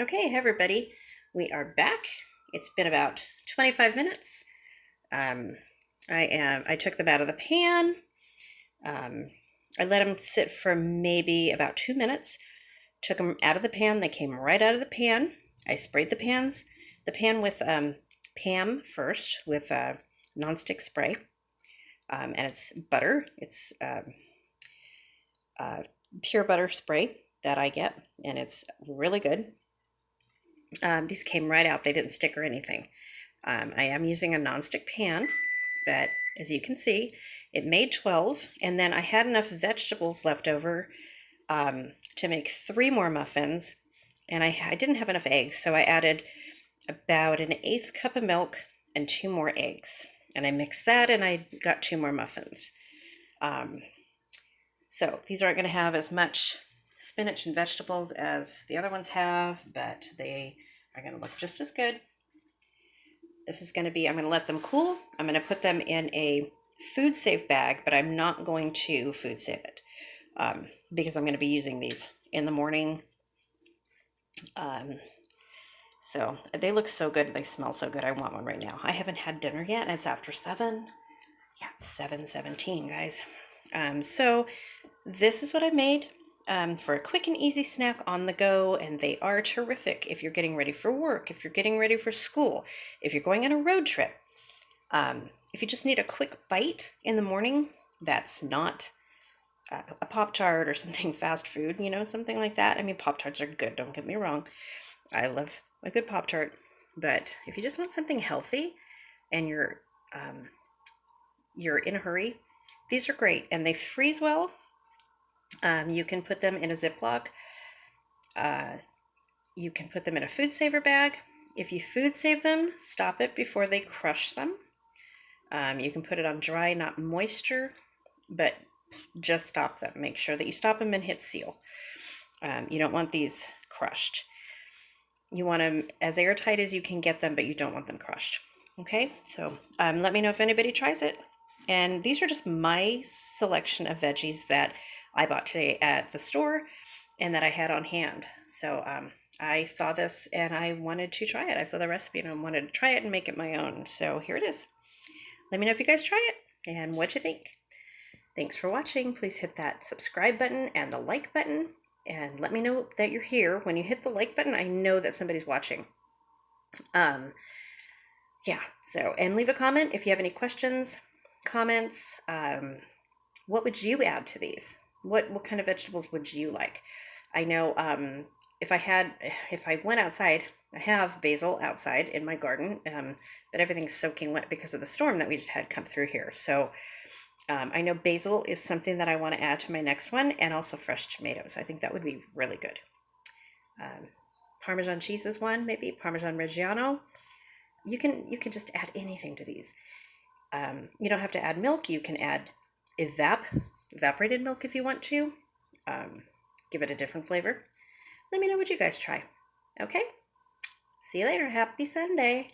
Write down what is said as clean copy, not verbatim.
Okay, everybody, we are back. It's been about 25 minutes. Um, I took them out of the pan. Um, I let them sit for maybe about 2 minutes. Took them out of the pan. They came right out of the pan. I sprayed the pan with Pam first with nonstick spray, and it's butter. It's uh, pure butter spray that I get, and it's really good. These came right out. They didn't stick or anything. I am using a nonstick pan, but as you can see, it made 12, and then I had enough vegetables left over to make 3 more muffins, and I didn't have enough eggs, so I added about an eighth cup of milk and 2 more eggs, and I mixed that, and I got 2 more muffins. Um, so these aren't going to have as much spinach and vegetables as the other ones have, but they are going to look just as good. This is going to be, I'm going to let them cool. I'm going to put them in a food safe bag, but I'm not going to food save it because I'm going to be using these in the morning. So they look so good. They smell so good. I want one right now. I haven't had dinner yet, and it's after 7. Yeah, it's 7:17, guys. So this is what I made for a quick and easy snack on the go, and they are terrific if you're getting ready for work, if you're getting ready for school, if you're going on a road trip. If you just need a quick bite in the morning, that's not a Pop-Tart or something fast food, something like that. I mean, Pop-Tarts are good, don't get me wrong. I love a good Pop-Tart, but if you just want something healthy and you're in a hurry, these are great, and they freeze well. You can put them in a Ziploc. You can put them in a food saver bag. If you food save them, stop it before they crush them. You can put it on dry, not moisture, but just stop them. Make sure that you stop them and hit seal. You don't want these crushed. You want them as airtight as you can get them, but you don't want them crushed. Okay, so let me know if anybody tries it. And these are just my selection of veggies that I bought today at the store and that I had on hand. So I saw this and I wanted to try it. I saw the recipe and I wanted to try it and make it my own. So here it is. Let me know if you guys try it and what you think. Thanks for watching. Please hit that subscribe button and the like button. And let me know that you're here. When you hit the like button, I know that somebody's watching. Yeah, so, and leave a comment if you have any questions, comments. What would you add to these? What kind of vegetables would you like? I know if I went outside, I have basil outside in my garden, but everything's soaking wet because of the storm that we just had come through here. So I know basil is something that I want to add to my next one, and also fresh tomatoes. I think that would be really good. Parmesan cheese is one, maybe Parmesan Reggiano. You can just add anything to these. You don't have to add milk. You can add evaporated milk if you want to. Give it a different flavor. Let me know what you guys try. Okay? See you later. Happy Sunday.